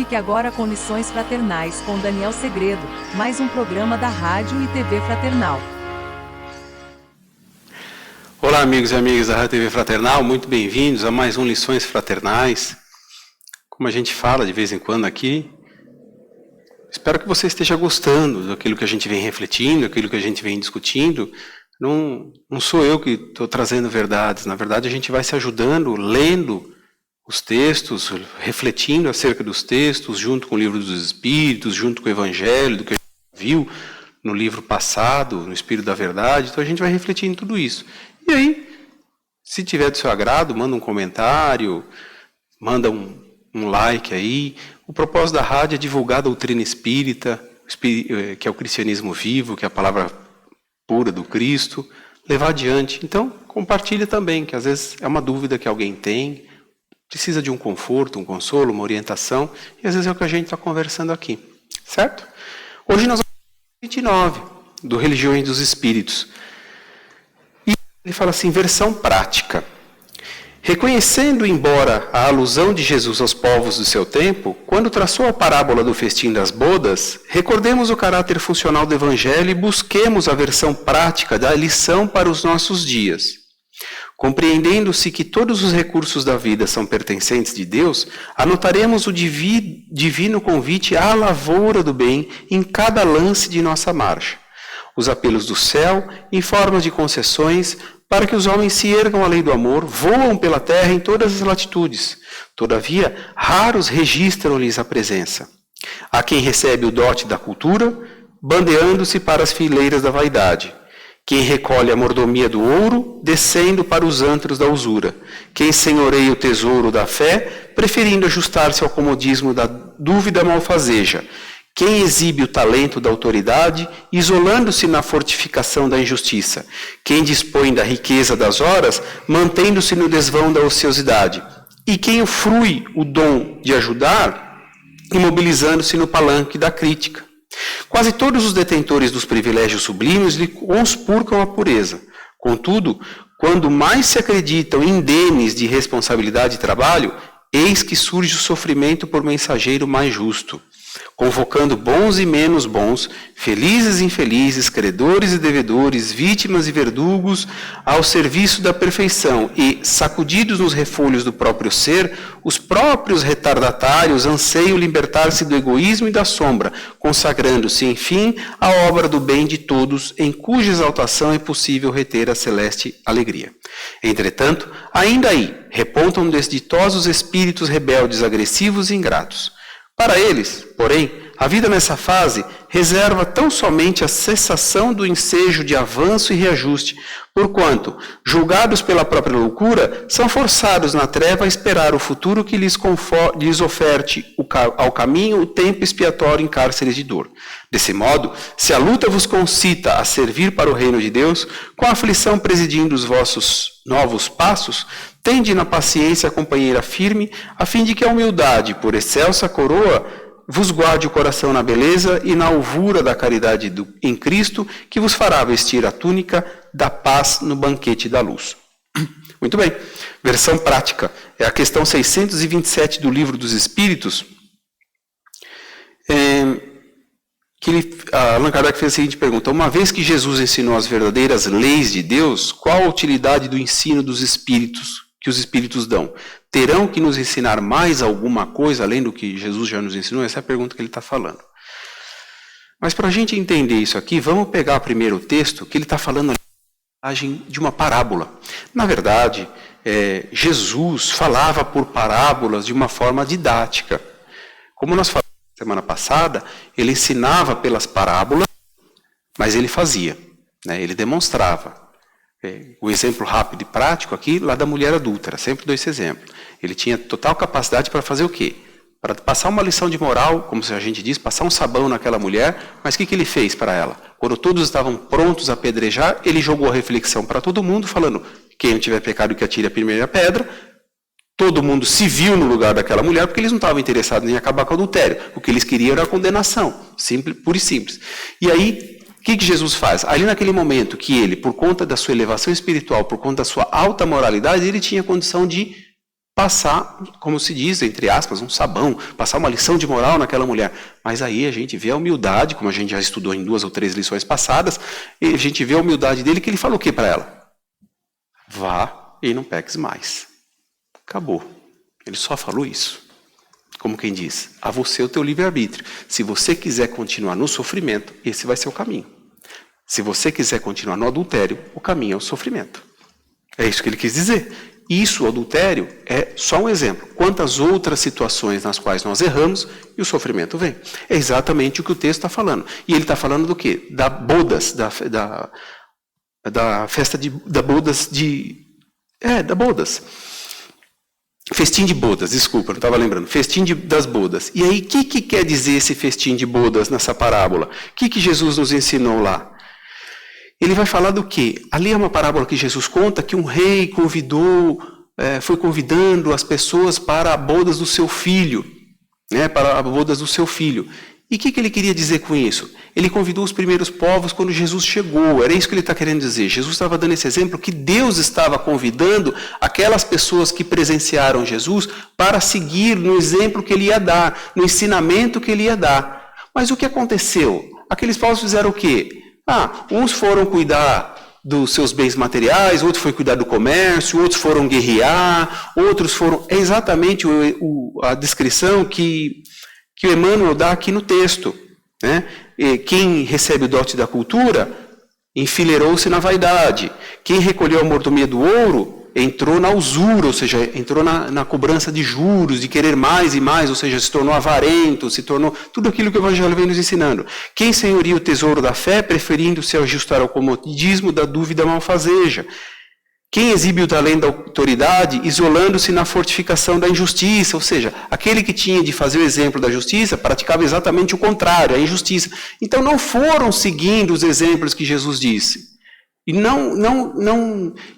Fique agora com Lições Fraternais com Daniel Segredo, mais um programa da Rádio e TV Fraternal. Olá, amigos e amigas da Rádio TV Fraternal, muito bem-vindos a mais um Lições Fraternais. Como a gente fala de vez em quando aqui, espero que você esteja gostando daquilo que a gente vem refletindo, daquilo que a gente vem discutindo. Não sou eu que estou trazendo verdades, na verdade a gente vai se ajudando, lendo os textos, refletindo acerca dos textos, junto com o Livro dos Espíritos, junto com o Evangelho, do que a gente viu no livro passado, no Espírito da Verdade. Então a gente vai refletindo tudo isso. E aí, se tiver do seu agrado, manda um comentário, manda um like aí. O propósito da rádio é divulgar a doutrina espírita, que é o cristianismo vivo, que é a palavra pura do Cristo, levar adiante. Então, compartilha também, que às vezes é uma dúvida que alguém tem, precisa de um conforto, um consolo, uma orientação, e às vezes é o que a gente está conversando aqui, certo? Hoje nós vamos 29 do Religiões dos Espíritos. E ele fala assim, versão prática. Reconhecendo, embora a alusão de Jesus aos povos do seu tempo, quando traçou a parábola do festim das bodas, recordemos o caráter funcional do Evangelho e busquemos a versão prática da lição para os nossos dias. Compreendendo-se que todos os recursos da vida são pertencentes de Deus, anotaremos o divino convite à lavoura do bem em cada lance de nossa marcha. Os apelos do céu, em formas de concessões, para que os homens se ergam à lei do amor, voam pela terra em todas as latitudes. Todavia, raros registram-lhes a presença. Há quem recebe o dote da cultura, bandeando-se para as fileiras da vaidade. Quem recolhe a mordomia do ouro, descendo para os antros da usura. Quem senhoreia o tesouro da fé, preferindo ajustar-se ao comodismo da dúvida malfazeja. Quem exibe o talento da autoridade, isolando-se na fortificação da injustiça. Quem dispõe da riqueza das horas, mantendo-se no desvão da ociosidade. E quem frui o dom de ajudar, imobilizando-se no palanque da crítica. Quase todos os detentores dos privilégios sublimes lhe conspurcam a pureza. Contudo, quando mais se acreditam indenes de responsabilidade e trabalho, eis que surge o sofrimento por mensageiro mais justo, convocando bons e menos bons, felizes e infelizes, credores e devedores, vítimas e verdugos, ao serviço da perfeição e, sacudidos nos refolhos do próprio ser, os próprios retardatários anseiam libertar-se do egoísmo e da sombra, consagrando-se, enfim, à obra do bem de todos, em cuja exaltação é possível reter a celeste alegria. Entretanto, ainda aí, repontam desditosos espíritos rebeldes, agressivos e ingratos. Para eles, porém, a vida nessa fase reserva tão somente a cessação do ensejo de avanço e reajuste, porquanto, julgados pela própria loucura, são forçados na treva a esperar o futuro que lhes oferte ao caminho o tempo expiatório em cárceres de dor. Desse modo, se a luta vos concita a servir para o reino de Deus, com a aflição presidindo os vossos novos passos, tende na paciência a companheira firme, a fim de que a humildade, por excelsa coroa, vos guarde o coração na beleza e na alvura da caridade em Cristo, que vos fará vestir a túnica da paz no banquete da luz. Muito bem. Versão prática. É a questão 627 do Livro dos Espíritos. Allan Kardec fez a seguinte pergunta. Uma vez que Jesus ensinou as verdadeiras leis de Deus, qual a utilidade do ensino dos Espíritos que os Espíritos dão? Terão que nos ensinar mais alguma coisa, além do que Jesus já nos ensinou? Essa é a pergunta que ele está falando. Mas para a gente entender isso aqui, vamos pegar primeiro o texto, que ele está falando de uma parábola. Na verdade, Jesus falava por parábolas de uma forma didática. Como nós falamos na semana passada, ele ensinava pelas parábolas, mas ele fazia, né? Ele demonstrava. O exemplo rápido e prático aqui, lá da mulher adúltera, sempre dou esse exemplo. Ele tinha total capacidade para fazer o quê? Para passar uma lição de moral, como a gente diz, passar um sabão naquela mulher, mas o que ele fez para ela? Quando todos estavam prontos a apedrejar, ele jogou a reflexão para todo mundo, falando, quem não tiver pecado que atire a primeira pedra. Todo mundo se viu no lugar daquela mulher, porque eles não estavam interessados em acabar com o adultério. O que eles queriam era a condenação, simples, pura e simples. E aí, o que Jesus faz? Ali naquele momento que ele, por conta da sua elevação espiritual, por conta da sua alta moralidade, ele tinha condição de passar, como se diz, entre aspas, um sabão, passar uma lição de moral naquela mulher. Mas aí a gente vê a humildade, como a gente já estudou em 2 ou 3 lições passadas, e a gente vê a humildade dele, que ele falou o que para ela? Vá e não peques mais. Acabou. Ele só falou isso. Como quem diz, a você o teu livre-arbítrio. Se você quiser continuar no sofrimento, esse vai ser o caminho. Se você quiser continuar no adultério, o caminho é o sofrimento. É isso que ele quis dizer. Isso, o adultério, é só um exemplo. Quantas outras situações nas quais nós erramos e o sofrimento vem. É exatamente o que o texto está falando. E ele está falando do quê? Da bodas, da festa da bodas da bodas. Festim de bodas, desculpa, não estava lembrando. Festim das bodas. E aí, o que quer dizer esse festim de bodas nessa parábola? O que Jesus nos ensinou lá? Ele vai falar do quê? Ali é uma parábola que Jesus conta que um rei foi convidando as pessoas para a bodas do seu filho. Para a bodas do seu filho. E o que ele queria dizer com isso? Ele convidou os primeiros povos quando Jesus chegou. Era isso que ele está querendo dizer. Jesus estava dando esse exemplo que Deus estava convidando aquelas pessoas que presenciaram Jesus para seguir no exemplo que ele ia dar, no ensinamento que ele ia dar. Mas o que aconteceu? Aqueles povos fizeram o quê? Uns foram cuidar dos seus bens materiais, outros foram cuidar do comércio, outros foram guerrear, outros foram... É exatamente a descrição que o Emmanuel dá aqui no texto. E quem recebe o dote da cultura enfileirou-se na vaidade. Quem recolheu a mordomia do ouro entrou na usura, ou seja, entrou na cobrança de juros, de querer mais e mais, ou seja, se tornou avarento, se tornou tudo aquilo que o Evangelho vem nos ensinando. Quem senhoria o tesouro da fé, preferindo se ajustar ao comodismo da dúvida malfazeja. Quem exibe o talento da autoridade, isolando-se na fortificação da injustiça, ou seja, aquele que tinha de fazer o exemplo da justiça, praticava exatamente o contrário, a injustiça. Então não foram seguindo os exemplos que Jesus disse. E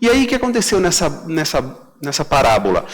E aí o que aconteceu nessa parábola?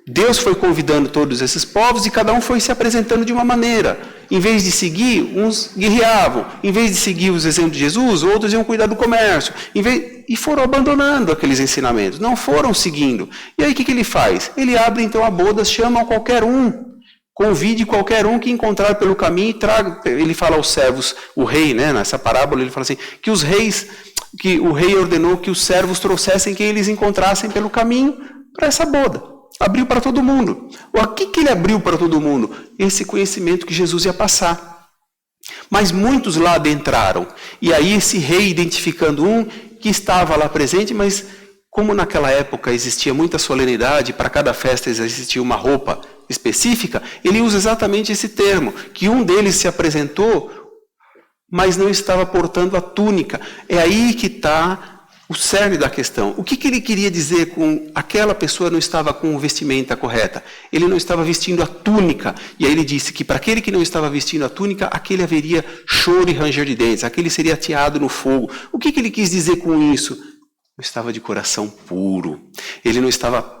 Deus foi convidando todos esses povos e cada um foi se apresentando de uma maneira. Em vez de seguir, uns guerreavam. Em vez de seguir os exemplos de Jesus, outros iam cuidar do comércio. E foram abandonando aqueles ensinamentos. Não foram seguindo. E aí o que ele faz? Ele abre então a bodas, chama qualquer um. Convide qualquer um que encontrar pelo caminho e traga. Ele fala aos servos, o rei, nessa parábola, ele fala assim, que o rei ordenou que os servos trouxessem quem eles encontrassem pelo caminho para essa boda. Abriu para todo mundo. O que ele abriu para todo mundo? Esse conhecimento que Jesus ia passar. Mas muitos lá adentraram. E aí esse rei, identificando um que estava lá presente, mas como naquela época existia muita solenidade, para cada festa existia uma roupa específica, ele usa exatamente esse termo, que um deles se apresentou, mas não estava portando a túnica. É aí que está o cerne da questão. O que ele queria dizer com aquela pessoa não estava com a vestimenta correta? Ele não estava vestindo a túnica. E aí ele disse que para aquele que não estava vestindo a túnica, aquele haveria choro e ranger de dentes, aquele seria ateado no fogo. O que ele quis dizer com isso? Não estava de coração puro. Ele não estava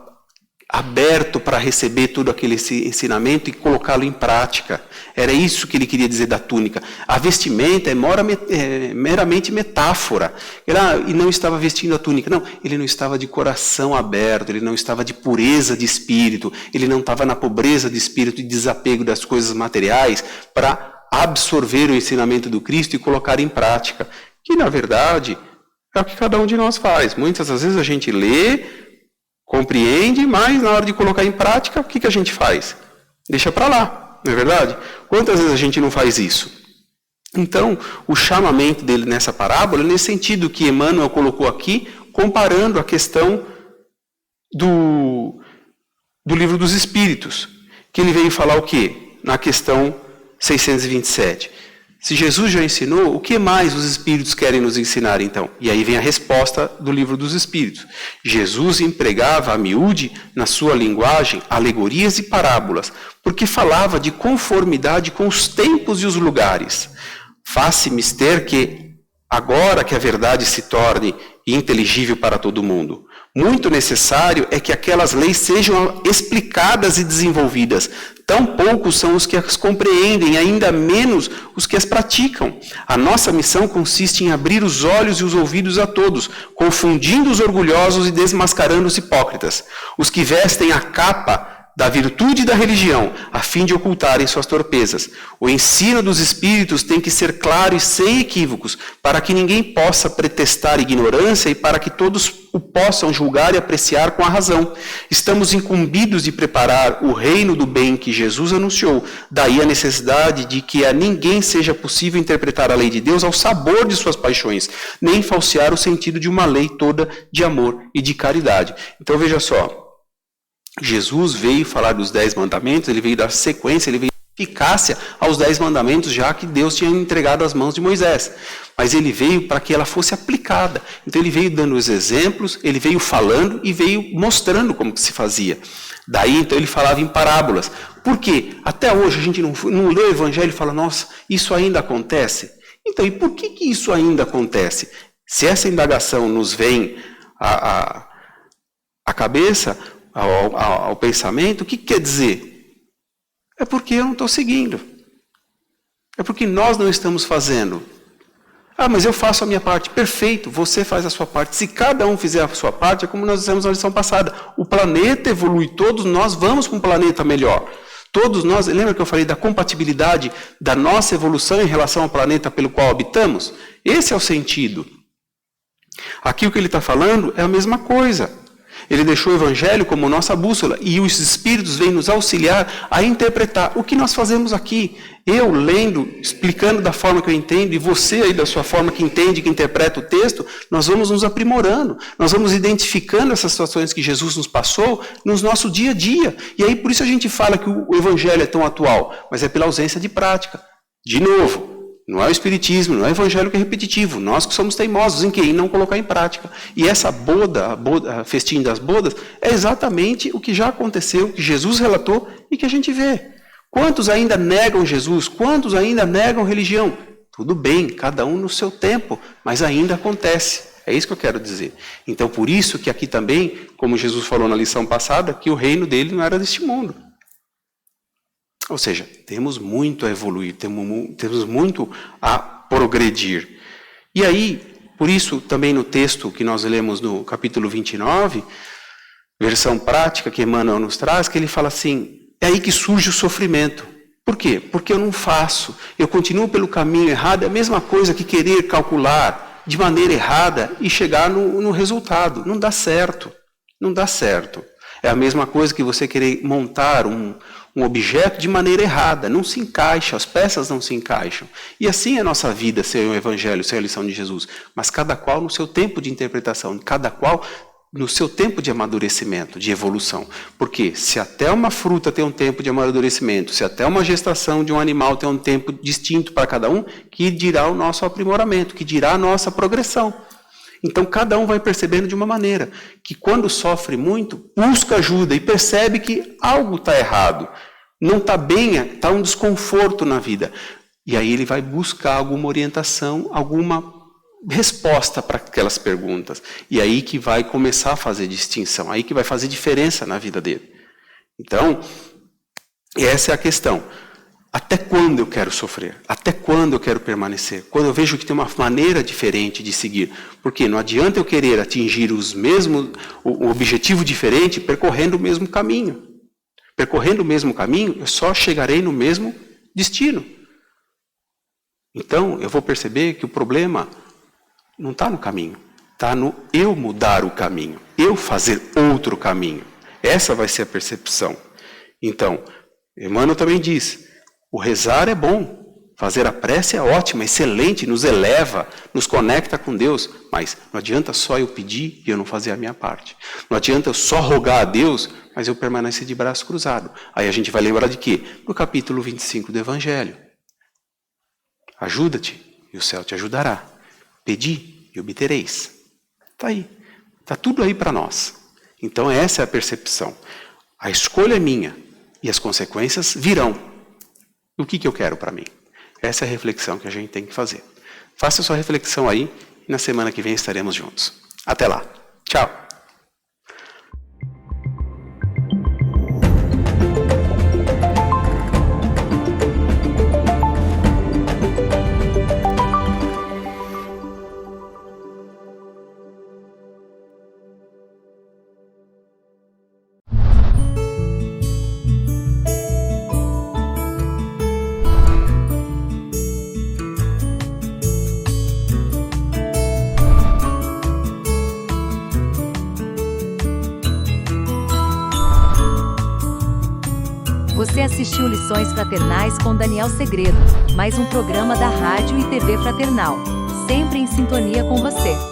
aberto para receber todo aquele ensinamento e colocá-lo em prática. Era isso que ele queria dizer da túnica. A vestimenta é meramente metáfora. E não estava vestindo a túnica. Não, ele não estava de coração aberto, ele não estava de pureza de espírito, ele não estava na pobreza de espírito e desapego das coisas materiais para absorver o ensinamento do Cristo e colocar em prática. Que, na verdade, é o que cada um de nós faz. Muitas das vezes a gente lê, compreende, mas na hora de colocar em prática, o que a gente faz? Deixa para lá, não é verdade? Quantas vezes a gente não faz isso? Então, o chamamento dele nessa parábola é nesse sentido que Emmanuel colocou aqui, comparando a questão do Livro dos Espíritos, que ele veio falar o quê? Na questão 627. Se Jesus já ensinou, o que mais os Espíritos querem nos ensinar então? E aí vem a resposta do Livro dos Espíritos. Jesus empregava a miúde, na sua linguagem, alegorias e parábolas, porque falava de conformidade com os tempos e os lugares. Faz-se mister que, agora que a verdade se torne inteligível para todo mundo, muito necessário é que aquelas leis sejam explicadas e desenvolvidas, Tão poucos são os que as compreendem, ainda menos os que as praticam. A nossa missão consiste em abrir os olhos e os ouvidos a todos, confundindo os orgulhosos e desmascarando os hipócritas, os que vestem a capa da virtude e da religião, a fim de ocultarem suas torpezas. O ensino dos Espíritos tem que ser claro e sem equívocos, para que ninguém possa pretextar ignorância e para que todos o possam julgar e apreciar com a razão. Estamos incumbidos de preparar o reino do bem que Jesus anunciou. Daí a necessidade de que a ninguém seja possível interpretar a lei de Deus ao sabor de suas paixões, nem falsear o sentido de uma lei toda de amor e de caridade. Então veja só, Jesus veio falar dos 10 mandamentos, ele veio dar sequência, ele veio dar eficácia aos 10 mandamentos, já que Deus tinha entregado às mãos de Moisés. Mas ele veio para que ela fosse aplicada. Então ele veio dando os exemplos, ele veio falando e veio mostrando como que se fazia. Daí então ele falava em parábolas. Por quê? Até hoje a gente não lê o Evangelho e fala, nossa, isso ainda acontece? Então, e por que isso ainda acontece? Se essa indagação nos vem à cabeça, ao pensamento, o que quer dizer? É porque eu não estou seguindo. É porque nós não estamos fazendo. Ah, mas eu faço a minha parte. Perfeito, você faz a sua parte. Se cada um fizer a sua parte, é como nós dissemos na lição passada. O planeta evolui, todos nós vamos para um planeta melhor. Todos nós, lembra que eu falei da compatibilidade da nossa evolução em relação ao planeta pelo qual habitamos? Esse é o sentido. Aqui o que ele está falando é a mesma coisa. Ele deixou o Evangelho como nossa bússola e os Espíritos vêm nos auxiliar a interpretar o que nós fazemos aqui. Eu lendo, explicando da forma que eu entendo, e você aí da sua forma que entende, que interpreta o texto, nós vamos nos aprimorando, nós vamos identificando essas situações que Jesus nos passou no nosso dia a dia. E aí por isso a gente fala que o Evangelho é tão atual, mas é pela ausência de prática. De novo, não é o Espiritismo, não é o Evangelho que é repetitivo. Nós que somos teimosos em quê? Em não colocar em prática. E essa a festim das bodas, é exatamente o que já aconteceu, o que Jesus relatou e que a gente vê. Quantos ainda negam Jesus? Quantos ainda negam religião? Tudo bem, cada um no seu tempo, mas ainda acontece. É isso que eu quero dizer. Então, por isso que aqui também, como Jesus falou na lição passada, que o reino dele não era deste mundo. Ou seja, temos muito a evoluir, temos muito a progredir. E aí, por isso, também no texto que nós lemos no capítulo 29, versão prática que Emmanuel nos traz, que ele fala assim, é aí que surge o sofrimento. Por quê? Porque eu não faço, eu continuo pelo caminho errado, é a mesma coisa que querer calcular de maneira errada e chegar no resultado. Não dá certo, não dá certo. É a mesma coisa que você querer montar um objeto de maneira errada, não se encaixa, as peças não se encaixam. E assim é a nossa vida, sem o Evangelho, sem a lição de Jesus. Mas cada qual no seu tempo de interpretação, cada qual no seu tempo de amadurecimento, de evolução. Porque se até uma fruta tem um tempo de amadurecimento, se até uma gestação de um animal tem um tempo distinto para cada um, que dirá o nosso aprimoramento, que dirá a nossa progressão. Então, cada um vai percebendo de uma maneira, que quando sofre muito, busca ajuda e percebe que algo está errado, não está bem, está um desconforto na vida. E aí ele vai buscar alguma orientação, alguma resposta para aquelas perguntas. E aí que vai começar a fazer distinção, aí que vai fazer diferença na vida dele. Então, essa é a questão. Até quando eu quero sofrer? Até quando eu quero permanecer? Quando eu vejo que tem uma maneira diferente de seguir. Porque não adianta eu querer atingir o objetivo diferente percorrendo o mesmo caminho. Percorrendo o mesmo caminho, eu só chegarei no mesmo destino. Então, eu vou perceber que o problema não está no caminho. Está no eu mudar o caminho. Eu fazer outro caminho. Essa vai ser a percepção. Então, Emmanuel também diz, o rezar é bom, fazer a prece é ótimo, excelente, nos eleva, nos conecta com Deus, mas não adianta só eu pedir e eu não fazer a minha parte. Não adianta eu só rogar a Deus, mas eu permanecer de braço cruzado. Aí a gente vai lembrar de quê? Do capítulo 25 do Evangelho. Ajuda-te e o céu te ajudará. Pedi e obtereis. Está aí. Está tudo aí para nós. Então essa é a percepção. A escolha é minha e as consequências virão. O que eu quero para mim? Essa é a reflexão que a gente tem que fazer. Faça a sua reflexão aí e na semana que vem estaremos juntos. Até lá. Tchau. assistiu Lições Fraternais com Daniel Segredo, mais um programa da Rádio e TV Fraternal, sempre em sintonia com você.